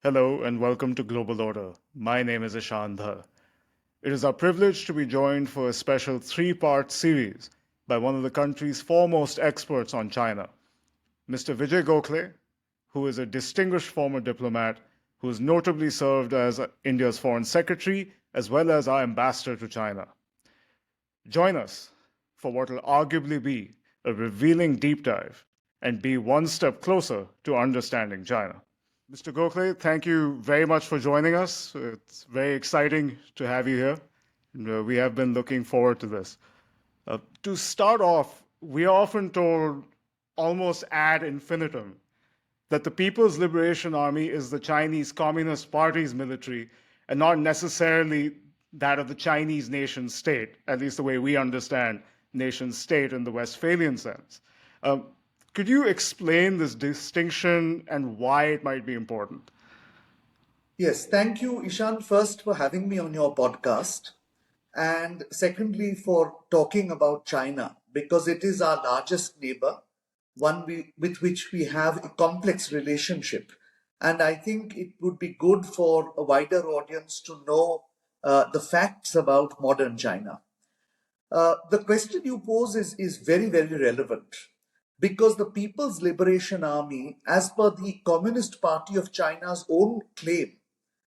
Hello and welcome to Global Order. My name is Ishan Dhar. It is our privilege to be joined for a special three-part series by one of the country's foremost experts on China, Mr. Vijay Gokhale, who is a distinguished former diplomat who has notably served as India's Foreign Secretary as well as our ambassador to China. Join us for what will arguably be a revealing deep dive and be one step closer to understanding China. Mr. Gokhale, thank you very much for joining us. It's very exciting to have you here. We have been looking forward to this. To start off, we are often told, almost ad infinitum, that the People's Liberation Army is the Chinese Communist Party's military and not necessarily that of the Chinese nation state, at least the way we understand nation state in the Westphalian sense. Could you explain this distinction and why it might be important? Yes, thank you, Ishan, first for having me on your podcast, and secondly for talking about China, because it is our largest neighbor, with which we have a complex relationship. And I think it would be good for a wider audience to know the facts about modern China. The question you pose is very, very relevant because the People's Liberation Army, as per the Communist Party of China's own claim,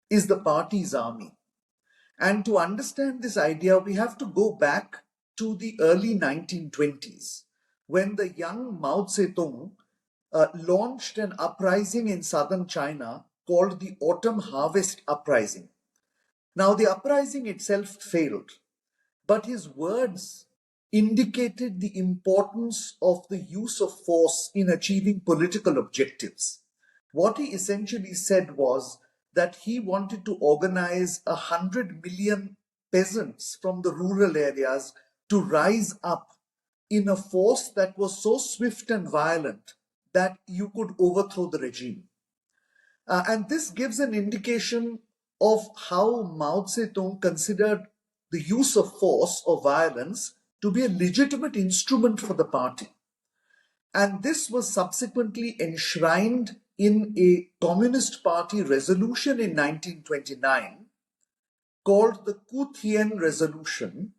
is the party's army. And to understand this idea, we have to go back to the early 1920s when the young Mao Zedong launched an uprising in southern China called the Autumn Harvest Uprising. Now, the uprising itself failed, but his words indicated the importance of the use of force in achieving political objectives. What he essentially said was that he wanted to organize 100 million peasants from the rural areas to rise up in a force that was so swift and violent that you could overthrow the regime. And this gives an indication of how Mao Zedong considered the use of force or violence to be a legitimate instrument for the party. And this was subsequently enshrined in a Communist Party resolution in 1929 called the Kutien Resolution,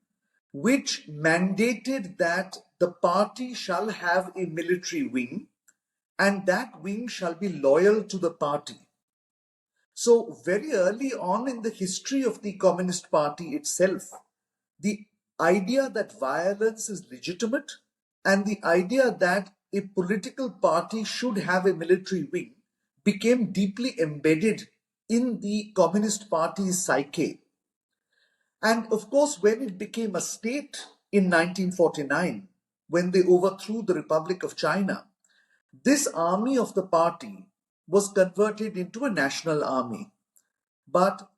which mandated that the party shall have a military wing and that wing shall be loyal to the party. So, very early on in the history of the Communist Party itself, the idea that violence is legitimate and the idea that a political party should have a military wing became deeply embedded in the Communist Party's psyche. And of course, when it became a state in 1949, when they overthrew the Republic of China, this army of the party was converted into a national army. But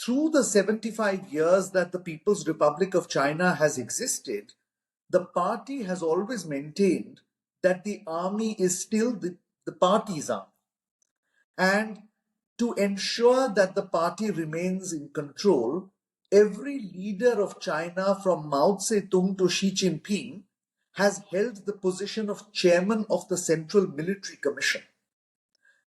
through the 75 years that the People's Republic of China has existed, the party has always maintained that the army is still the party's army. And to ensure that the party remains in control, every leader of China from Mao Zedong to Xi Jinping has held the position of chairman of the Central Military Commission.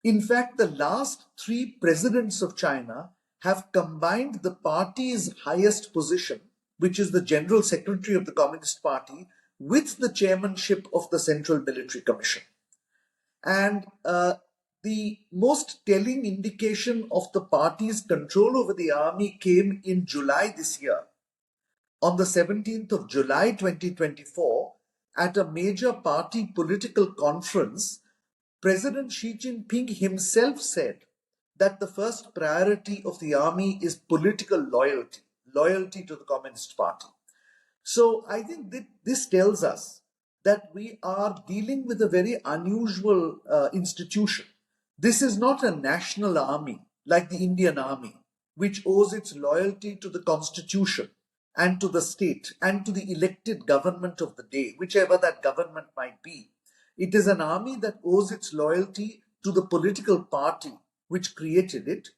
In fact, the last three presidents of China have combined the party's highest position, which is the General Secretary of the Communist Party, with the chairmanship of the Central Military Commission. And the most telling indication of the party's control over the army came in July this year. On the 17th of July 2024, at a major party political conference, President Xi Jinping himself said that the first priority of the army is political loyalty, loyalty to the Communist Party. So I think that this tells us that we are dealing with a very unusual institution. This is not a national army like the Indian Army, which owes its loyalty to the Constitution and to the state and to the elected government of the day, whichever that government might be. It is an army that owes its loyalty to the political party which created it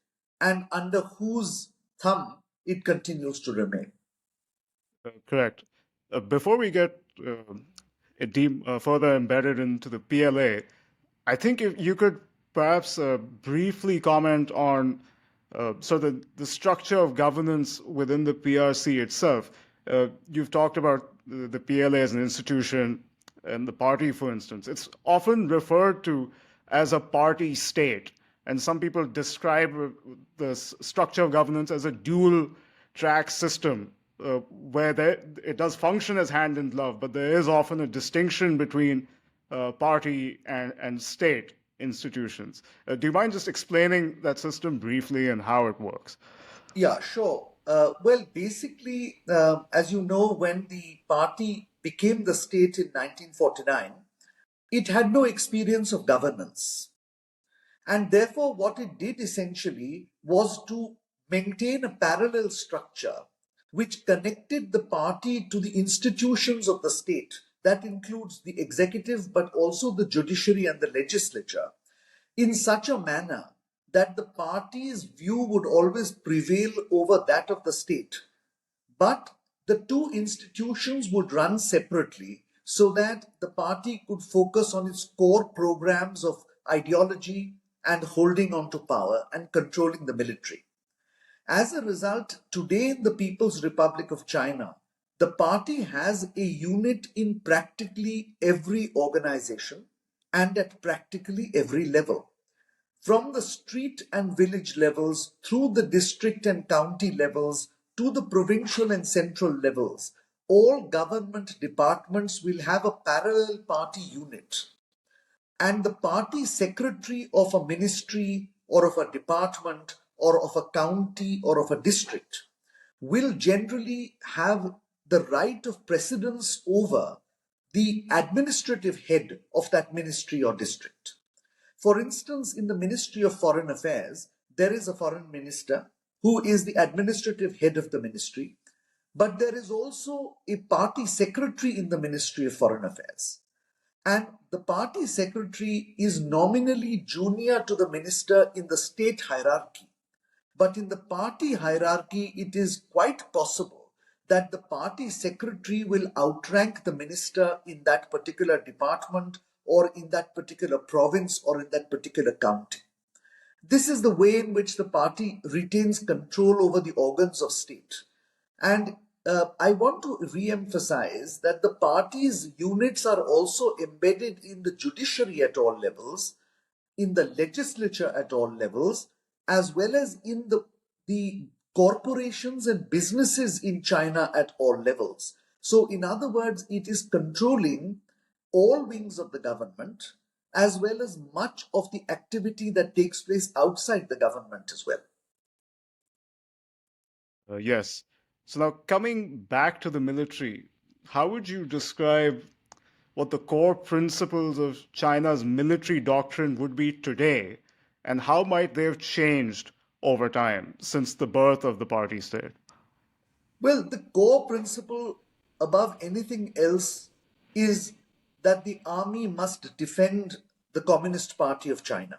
and under whose thumb it continues to remain. Correct. Before we get further embedded into the PLA, I think if you could perhaps briefly comment on the structure of governance within the PRC itself. You've talked about the PLA as an institution and the party, for instance. It's often referred to as a party state, and some people describe the structure of governance as a dual track system where it does function as hand in glove, but there is often a distinction between party and state institutions. Do you mind just explaining that system briefly and how it works? Yeah, sure. Well, basically, as you know, when the party became the state in 1949, it had no experience of governance. And therefore, what it did essentially was to maintain a parallel structure which connected the party to the institutions of the state. That includes the executive, but also the judiciary and the legislature, in such a manner that the party's view would always prevail over that of the state. But the two institutions would run separately so that the party could focus on its core programs of ideology and holding on to power and controlling the military. As a result, today in the People's Republic of China, the party has a unit in practically every organization and at practically every level. From the street and village levels through the district and county levels to the provincial and central levels, all government departments will have a parallel party unit. And the party secretary of a ministry or of a department or of a county or of a district will generally have the right of precedence over the administrative head of that ministry or district. For instance, in the Ministry of Foreign Affairs, there is a foreign minister who is the administrative head of the ministry, but there is also a party secretary in the Ministry of Foreign Affairs. And the party secretary is nominally junior to the minister in the state hierarchy. But in the party hierarchy, it is quite possible that the party secretary will outrank the minister in that particular department or in that particular province or in that particular county. This is the way in which the party retains control over the organs of state. And I want to re-emphasize that the party's units are also embedded in the judiciary at all levels, in the legislature at all levels, as well as in the corporations and businesses in China at all levels. So, in other words, it is controlling all wings of the government as well as much of the activity that takes place outside the government as well. Yes. So now coming back to the military, how would you describe what the core principles of China's military doctrine would be today, and how might they have changed over time since the birth of the party state? Well, the core principle above anything else is that the army must defend the Communist Party of China.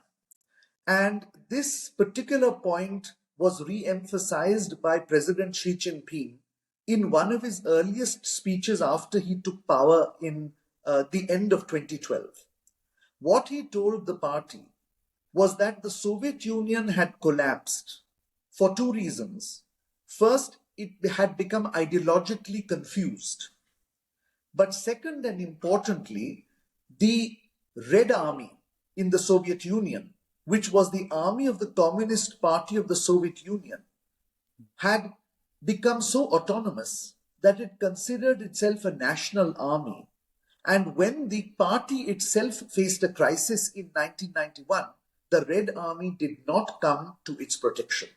And this particular point was re emphasized by President Xi Jinping in one of his earliest speeches after he took power in the end of 2012. What he told the party was that the Soviet Union had collapsed for two reasons. First, it had become ideologically confused. But second and importantly, the Red Army in the Soviet Union, which was the army of the Communist Party of the Soviet Union, had become so autonomous that it considered itself a national army. And when the party itself faced a crisis in 1991, the Red Army did not come to its protection.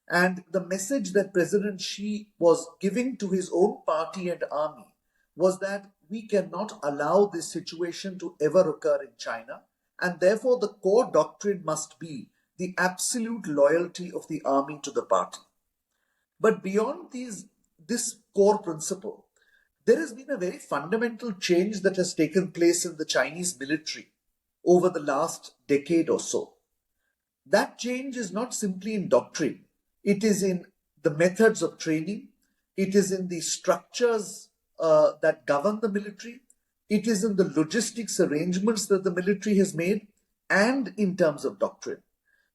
And the message that President Xi was giving to his own party and army was that we cannot allow this situation to ever occur in China. And therefore, the core doctrine must be the absolute loyalty of the army to the party. But beyond this core principle, there has been a very fundamental change that has taken place in the Chinese military over the last decade or so. That change is not simply in doctrine, it is in the methods of training, it is in the structures that govern the military, it is in the logistics arrangements that the military has made, and in terms of doctrine.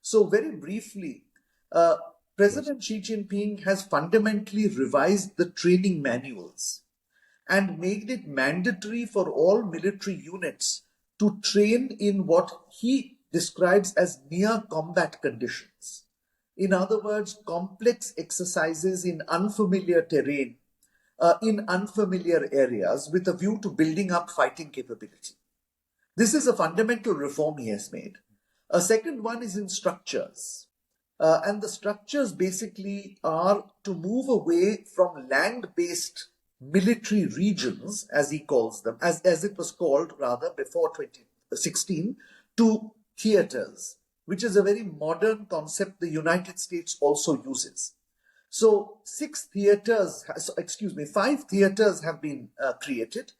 So, very briefly, President Xi Jinping has fundamentally revised the training manuals and made it mandatory for all military units to train in what he describes as near combat conditions. In other words, complex exercises in unfamiliar terrain, in unfamiliar areas, with a view to building up fighting capability. This is a fundamental reform he has made. A second one is in structures. And the structures basically are to move away from land-based military regions, as he calls them, as it was called rather before 2016, to theaters, which is a very modern concept the United States also uses. So 5 theaters have been created,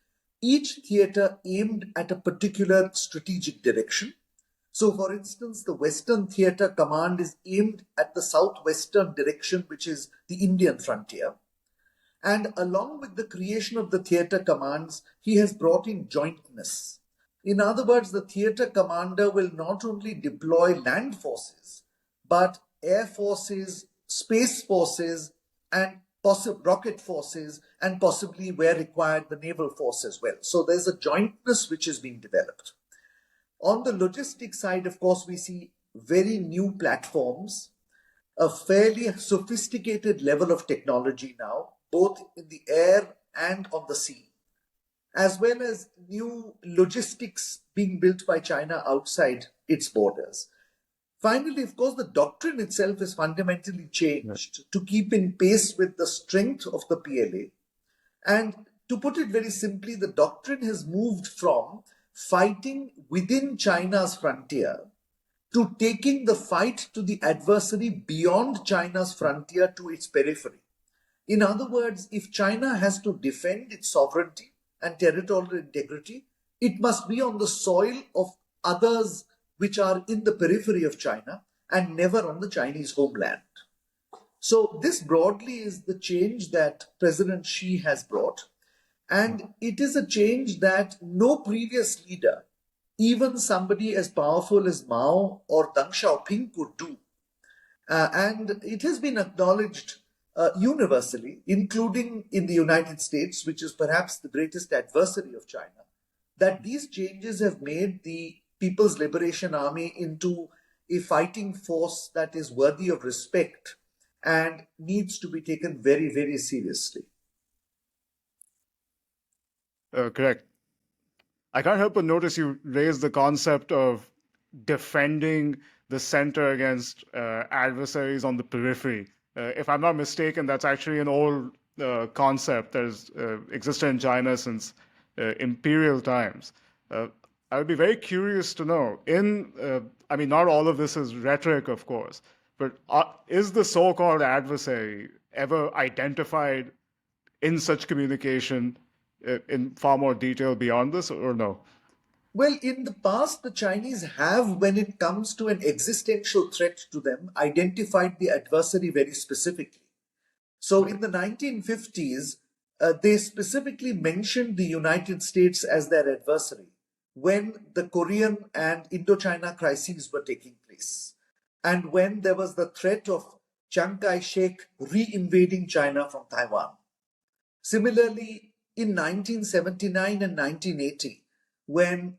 each theater aimed at a particular strategic direction. So, for instance, the Western Theatre Command is aimed at the southwestern direction, which is the Indian frontier. And along with the creation of the theatre commands, he has brought in jointness. In other words, the theatre commander will not only deploy land forces, but air forces, space forces, and rocket forces, and possibly, where required, the naval force as well. So there's a jointness which is being developed. On the logistics side, of course, we see very new platforms, a fairly sophisticated level of technology now, both in the air and on the sea, as well as new logistics being built by China outside its borders. Finally, of course, the doctrine itself is fundamentally changed to keep in pace with the strength of the PLA. And to put it very simply, the doctrine has moved from fighting within China's frontier to taking the fight to the adversary beyond China's frontier to its periphery. In other words, if China has to defend its sovereignty and territorial integrity, it must be on the soil of others which are in the periphery of China and never on the Chinese homeland. So this broadly is the change that President Xi has brought. And it is a change that no previous leader, even somebody as powerful as Mao or Deng Xiaoping, could do. And it has been acknowledged universally, including in the United States, which is perhaps the greatest adversary of China, that these changes have made the People's Liberation Army into a fighting force that is worthy of respect and needs to be taken very, very seriously. Correct. I can't help but notice you raised the concept of defending the center against adversaries on the periphery. If I'm not mistaken, that's actually an old concept that has existed in China since imperial times. I would be very curious to know, I mean, not all of this is rhetoric, of course, but is the so-called adversary ever identified in such communication in far more detail beyond this, or no? Well, in the past, the Chinese have, when it comes to an existential threat to them, identified the adversary very specifically. So in the 1950s, they specifically mentioned the United States as their adversary when the Korean and Indochina crises were taking place, and when there was the threat of Chiang Kai-shek re-invading China from Taiwan. Similarly, in 1979 and 1980, when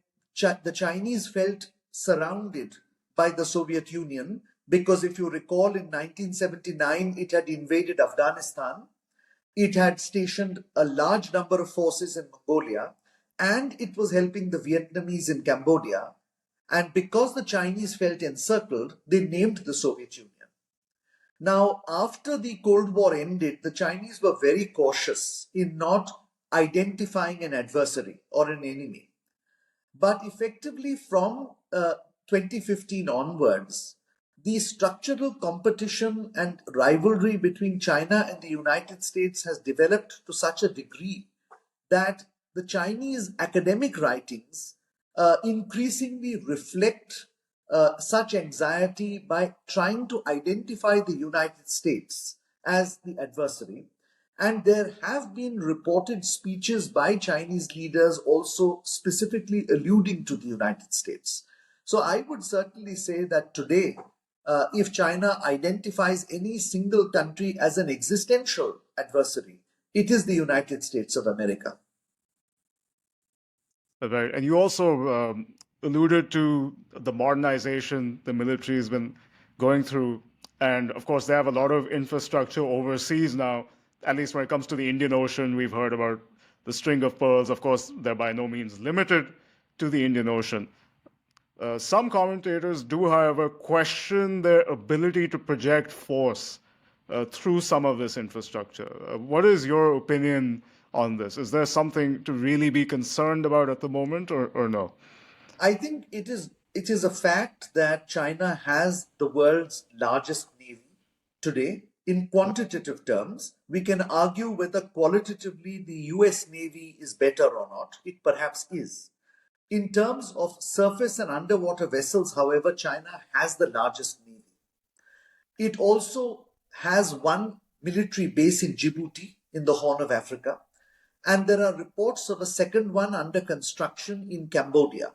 the Chinese felt surrounded by the Soviet Union, because if you recall, in 1979, it had invaded Afghanistan, it had stationed a large number of forces in Mongolia, and it was helping the Vietnamese in Cambodia. And because the Chinese felt encircled, they named the Soviet Union. Now, after the Cold War ended, the Chinese were very cautious in not identifying an adversary or an enemy. But effectively, from 2015 onwards, the structural competition and rivalry between China and the United States has developed to such a degree that the Chinese academic writings increasingly reflect such anxiety by trying to identify the United States as the adversary. And there have been reported speeches by Chinese leaders also specifically alluding to the United States. So I would certainly say that today, if China identifies any single country as an existential adversary, it is the United States of America. Right. And you also alluded to the modernization the military has been going through. And of course, they have a lot of infrastructure overseas now, at least when it comes to the Indian Ocean. We've heard about the string of pearls. Of course, they're by no means limited to the Indian Ocean. Some commentators do, however, question their ability to project force through some of this infrastructure. What is your opinion on this? Is there something to really be concerned about at the moment, or no? I think it is a fact that China has the world's largest navy today. In quantitative terms, we can argue whether qualitatively the US Navy is better or not. It perhaps is. In terms of surface and underwater vessels, however, China has the largest navy. It also has one military base in Djibouti in the Horn of Africa, and there are reports of a second one under construction in Cambodia,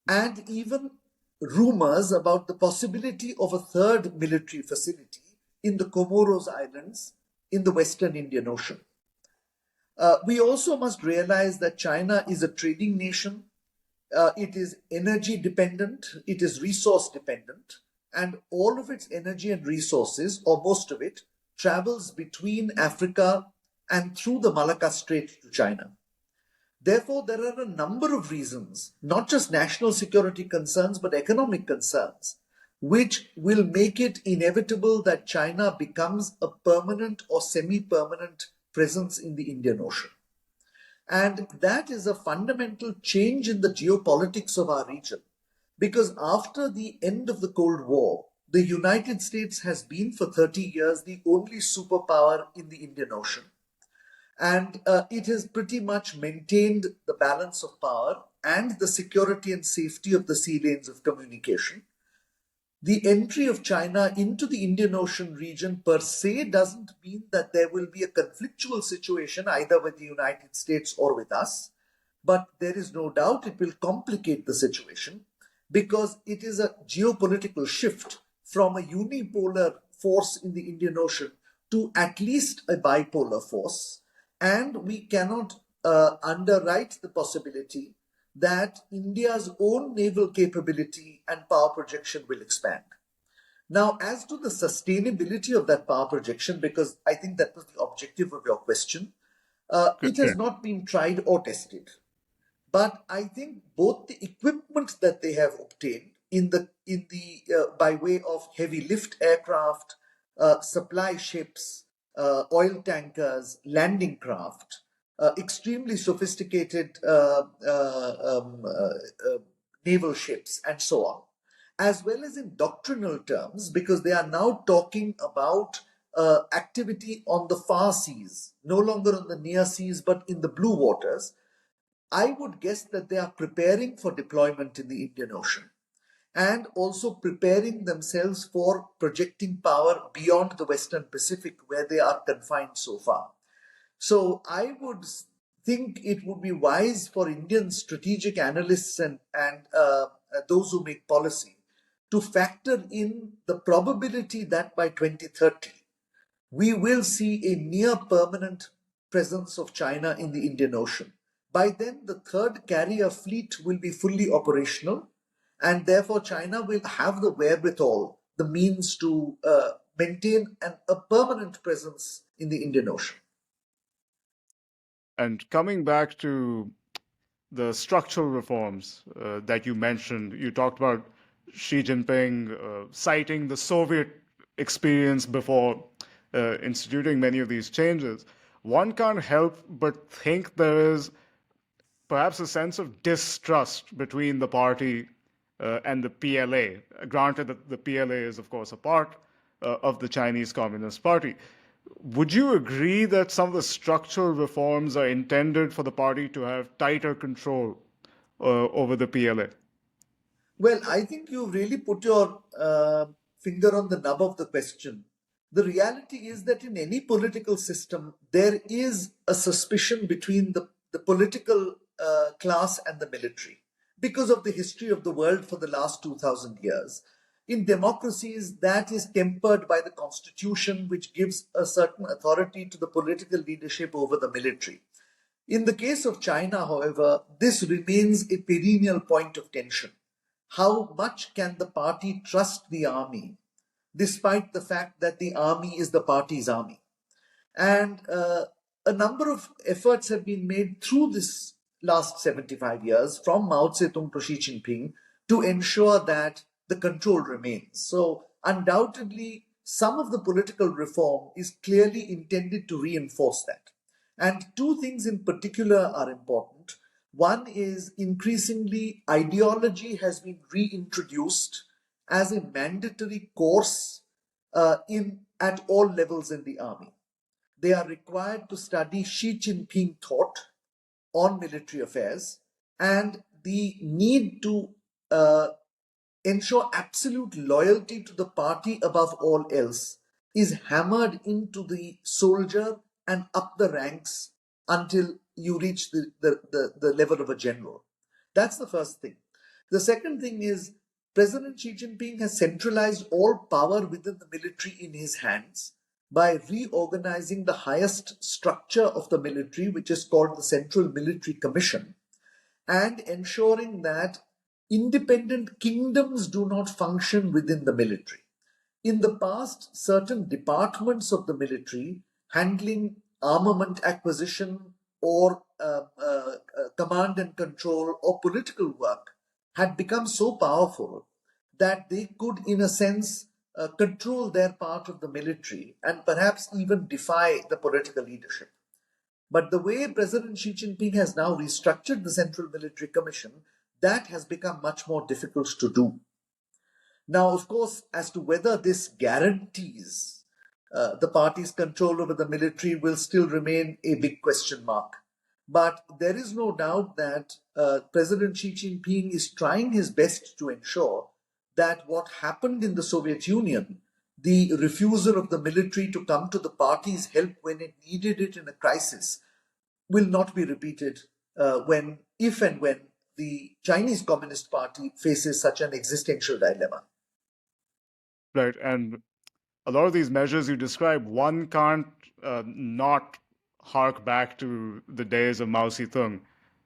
and even rumors about the possibility of a third military facility in the Comoros Islands in the Western Indian Ocean. We also must realize that China is a trading nation. It is energy dependent, it is resource dependent, and all of its energy and resources, or most of it, travels between Africa and through the Malacca Strait to China. Therefore, there are a number of reasons, not just national security concerns, but economic concerns, which will make it inevitable that China becomes a permanent or semi-permanent presence in the Indian Ocean. And that is a fundamental change in the geopolitics of our region. Because after the end of the Cold War, the United States has been for 30 years the only superpower in the Indian Ocean. And it has pretty much maintained the balance of power and the security and safety of the sea lanes of communication. The entry of China into the Indian Ocean region per se doesn't mean that there will be a conflictual situation either with the United States or with us, but there is no doubt it will complicate the situation because it is a geopolitical shift from a unipolar force in the Indian Ocean to at least a bipolar force, and we cannot underwrite the possibility that India's own naval capability and power projection will expand. Now, as to the sustainability of that power projection, because I think that was the objective of your question, it has not been tried or tested. But I think both the equipment that they have obtained by way of heavy lift aircraft, supply ships, oil tankers, landing craft, extremely sophisticated naval ships, and so on, as well as in doctrinal terms, because they are now talking about activity on the far seas, no longer on the near seas, but in the blue waters. I would guess that they are preparing for deployment in the Indian Ocean and also preparing themselves for projecting power beyond the Western Pacific, where they are confined so far. So I would think it would be wise for Indian strategic analysts and those who make policy to factor in the probability that by 2030 we will see a near permanent presence of China in the Indian Ocean. By then, the third carrier fleet will be fully operational, and therefore China will have the wherewithal, the means to maintain a permanent presence in the Indian Ocean. And coming back to the structural reforms that you mentioned, you talked about Xi Jinping citing the Soviet experience before instituting many of these changes. One can't help but think there is perhaps a sense of distrust between the party and the PLA. Granted that the PLA is, of course, a part of the Chinese Communist Party. Would you agree that some of the structural reforms are intended for the party to have tighter control over the PLA? Well, I think you really put your finger on the nub of the question. The reality is that in any political system, there is a suspicion between the political class and the military. because of the history of the world for the last 2000 years. In democracies, that is tempered by the constitution, which gives a certain authority to the political leadership over the military. In the case of China, however, this remains a perennial point of tension. How much can the party trust the army, despite the fact that the army is the party's army? And a number of efforts have been made through this last 75 years, from Mao Zedong to Xi Jinping, to ensure that the control remains. So, undoubtedly, some of the political reform is clearly intended to reinforce that. And two things in particular are important. One is increasingly ideology has been reintroduced as a mandatory course in at all levels in the army. They are required to study Xi Jinping thought on military affairs, and the need to ensure absolute loyalty to the party above all else is hammered into the soldier and up the ranks until you reach the level of a general. That's the first thing. The second thing is President Xi Jinping has centralized all power within the military in his hands by reorganizing the highest structure of the military, which is called the Central Military Commission, and ensuring that independent kingdoms do not function within the military. In the past, certain departments of the military handling armament acquisition or command and control or political work had become so powerful that they could, in a sense, control their part of the military and perhaps even defy the political leadership. But the way President Xi Jinping has now restructured the Central Military Commission, that has become much more difficult to do. Now, of course, as to whether this guarantees the party's control over the military will still remain a big question mark. But there is no doubt that President Xi Jinping is trying his best to ensure that what happened in the Soviet Union, the refusal of the military to come to the party's help when it needed it in a crisis, will not be repeated if and when the Chinese Communist Party faces such an existential dilemma. Right. And a lot of these measures you describe, one can't not hark back to the days of Mao Zedong,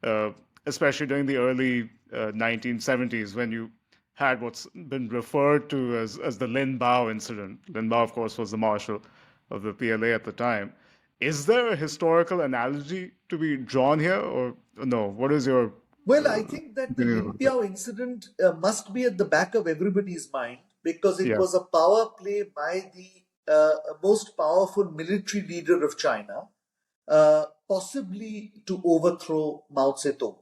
uh, especially during the early 1970s when you had what's been referred to as the Linbow Incident. Linbow, of course, was the marshal of the PLA at the time. Is there a historical analogy to be drawn here, or no? What is your Well, I uh, think that the opinion about that? Linpiao incident must be at the back of everybody's mind because it Yeah, was a power play by the most powerful military leader of China, possibly to overthrow Mao Zedong.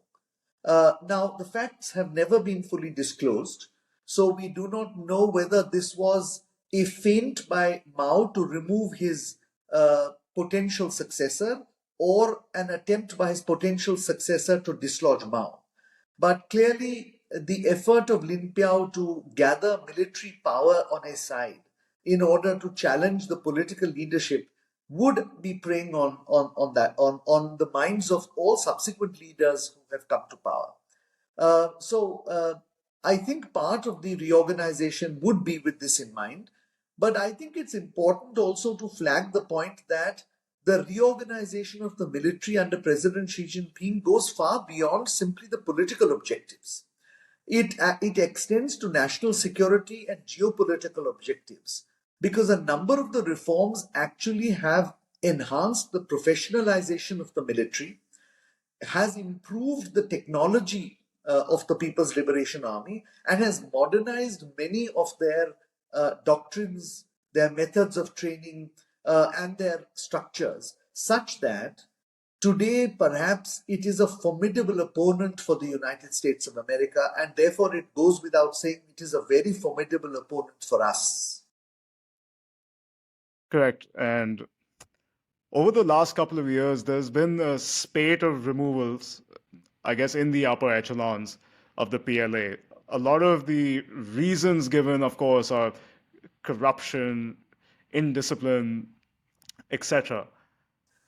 Now, the facts have never been fully disclosed, so we do not know whether this was a feint by Mao to remove his potential successor or an attempt by his potential successor to dislodge Mao. But clearly, the effort of Lin Piao to gather military power on his side in order to challenge the political leadership would be preying on the minds of all subsequent leaders who have come to power. So I think part of the reorganization would be with this in mind. But I think it's important also to flag the point that the reorganization of the military under President Xi Jinping goes far beyond simply the political objectives. It extends to national security and geopolitical objectives because a number of the reforms actually have enhanced the professionalization of the military, has improved the technology of the People's Liberation Army, and has modernized many of their doctrines, their methods of training, and their structures, such that today perhaps it is a formidable opponent for the United States of America, and therefore it goes without saying it is a very formidable opponent for us. correct. And over the last couple of years, there's been a spate of removals, I guess, in the upper echelons of the PLA. A lot of the reasons given, of course, are corruption, indiscipline, etc.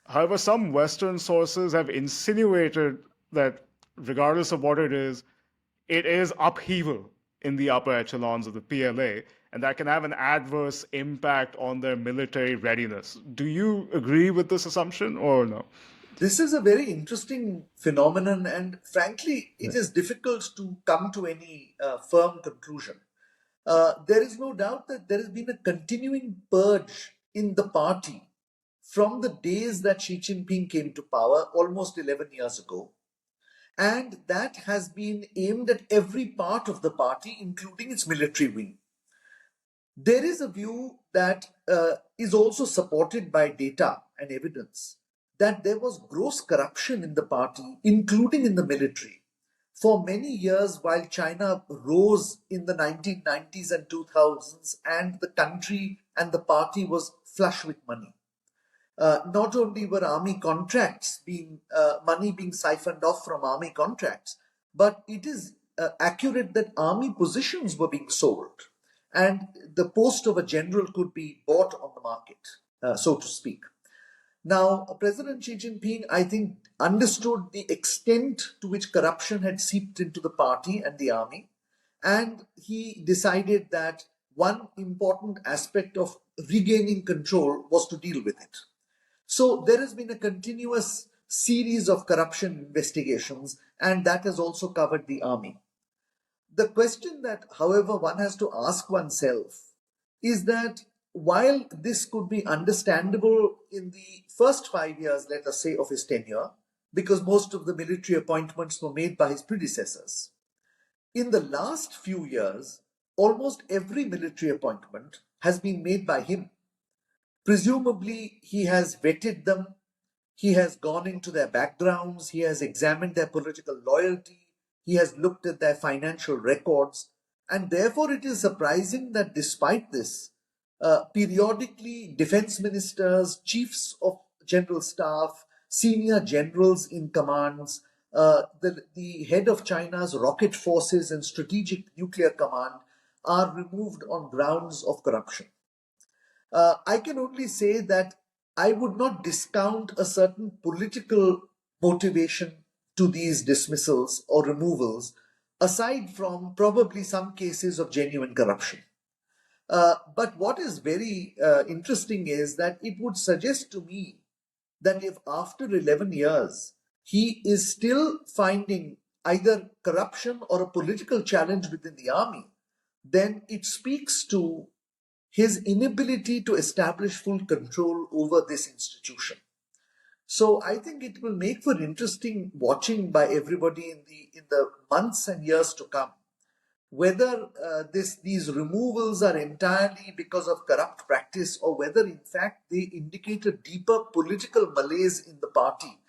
However, some Western sources have insinuated that, regardless of what it is, it is upheaval in the upper echelons of the PLA, and that can have an adverse impact on their military readiness. Do you agree with this assumption or no? This is a very interesting phenomenon, and frankly, it is difficult to come to any firm conclusion. There is no doubt that there has been a continuing purge in the party from the days that Xi Jinping came to power almost 11 years ago. And that has been aimed at every part of the party, including its military wing. There is a view that is also supported by data and evidence that there was gross corruption in the party, including in the military. For many years, while China rose in the 1990s and 2000s, and the country and the party was flush with money. Not only were army contracts being money being siphoned off from army contracts, but it is accurate that army positions were being sold, and the post of a general could be bought on the market, so to speak. Now, President Xi Jinping, I think, understood the extent to which corruption had seeped into the party and the army, and he decided that one important aspect of regaining control was to deal with it. So there has been a continuous series of corruption investigations, and that has also covered the army. The question that, however, one has to ask oneself is that while this could be understandable in the first 5 years, let us say, of his tenure, because most of the military appointments were made by his predecessors, in the last few years, almost every military appointment has been made by him. Presumably, he has vetted them, he has gone into their backgrounds, he has examined their political loyalty, he has looked at their financial records, and therefore it is surprising that despite this, periodically defense ministers, chiefs of general staff, senior generals in commands, the head of China's rocket forces and strategic nuclear command are removed on grounds of corruption. I can only say that I would not discount a certain political motivation to these dismissals or removals, aside from probably some cases of genuine corruption. But what is very interesting is that it would suggest to me that if after 11 years he is still finding either corruption or a political challenge within the army, then it speaks to his inability to establish full control over this institution. So I think it will make for interesting watching by everybody in the months and years to come, whether these removals are entirely because of corrupt practice or whether in fact they indicate a deeper political malaise in the party.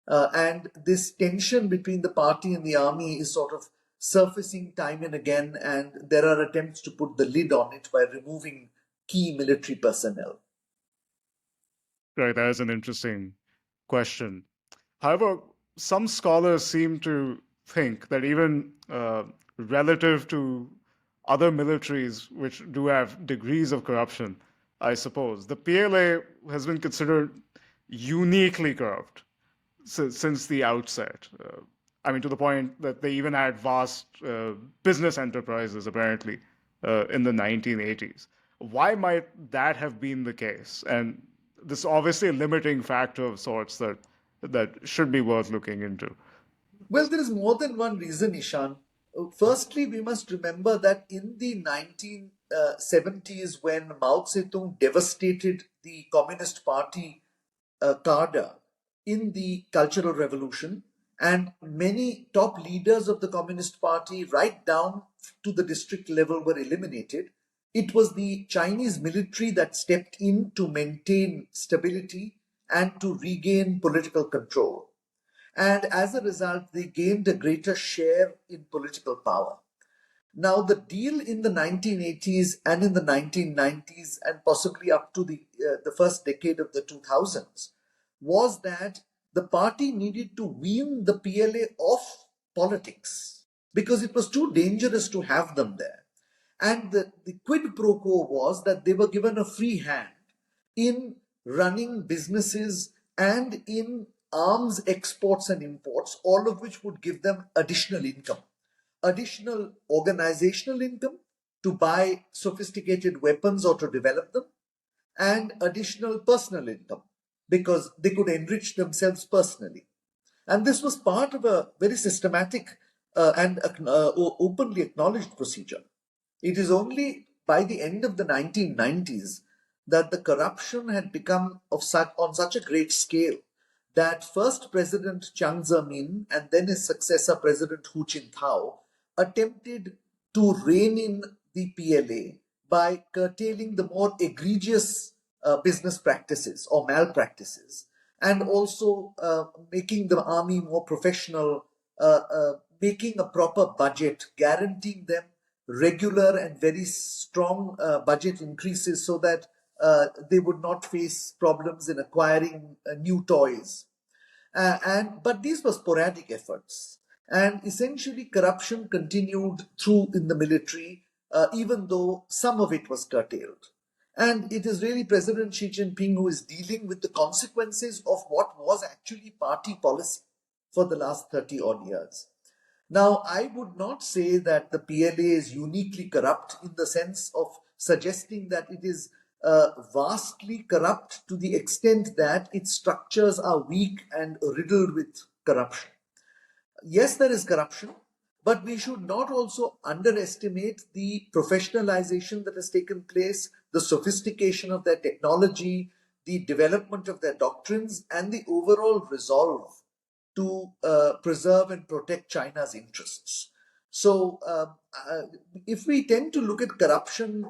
And this tension between the party and the army is sort of surfacing time and again, and there are attempts to put the lid on it by removing key military personnel. Right, that is an interesting question. However, some scholars seem to think that even relative to other militaries which do have degrees of corruption, I suppose, the PLA has been considered uniquely corrupt since the outset. I mean, to the point that they even had vast business enterprises, apparently, in the 1980s. Why might that have been the case? And this is obviously a limiting factor of sorts that should be worth looking into. Well, there is more than one reason, Ishan. Firstly, we must remember that in the 1970s, when Mao Zedong devastated the Communist Party cadre in the Cultural Revolution, and many top leaders of the Communist Party, right down to the district level, were eliminated, it was the Chinese military that stepped in to maintain stability and to regain political control. And as a result, they gained a greater share in political power. Now, the deal in the 1980s and in the 1990s, and possibly up to the first decade of the 2000s, was that the party needed to wean the PLA off politics because it was too dangerous to have them there. And the quid pro quo was that they were given a free hand in running businesses and in arms exports and imports, all of which would give them additional income. additional organizational income to buy sophisticated weapons or to develop them, and additional personal income because they could enrich themselves personally. And this was part of a very systematic and openly acknowledged procedure. It is only by the end of the 1990s that the corruption had become on such a great scale that first President Chiang Zemin and then his successor, President Hu Jintao, attempted to rein in the PLA by curtailing the more egregious business practices or malpractices, and also making the army more professional, making a proper budget, guaranteeing them regular and very strong budget increases so that they would not face problems in acquiring new toys. But these were sporadic efforts, and essentially corruption continued through in the military, even though some of it was curtailed. And it is really President Xi Jinping who is dealing with the consequences of what was actually party policy for the last 30 odd years. Now, I would not say that the PLA is uniquely corrupt in the sense of suggesting that it is vastly corrupt to the extent that its structures are weak and riddled with corruption. Yes, there is corruption, but we should not also underestimate the professionalization that has taken place, the sophistication of their technology, the development of their doctrines, and the overall resolve to preserve and protect China's interests. So, if we tend to look at corruption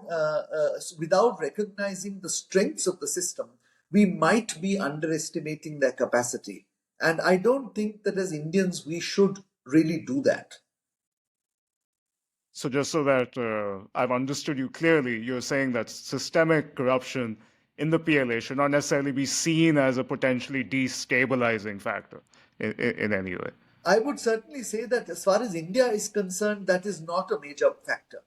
without recognizing the strengths of the system, we might be underestimating their capacity. And I don't think that as Indians we should really do that. So, just so that I've understood you clearly, you're saying that systemic corruption in the PLA should not necessarily be seen as a potentially destabilizing factor in any way. I would certainly say that as far as India is concerned, that is not a major factor.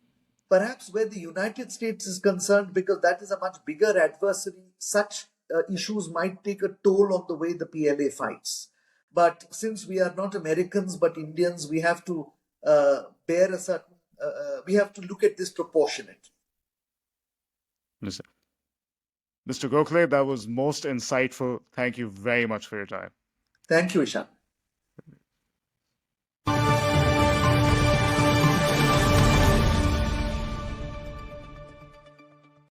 Perhaps where the United States is concerned, because that is a much bigger adversary, such issues might take a toll on the way the PLA fights. But since we are not Americans but Indians, we have to bear a certain, we have to look at this proportionate. Mr. Gokhale, that was most insightful. Thank you very much for your time. Thank you, Ishan.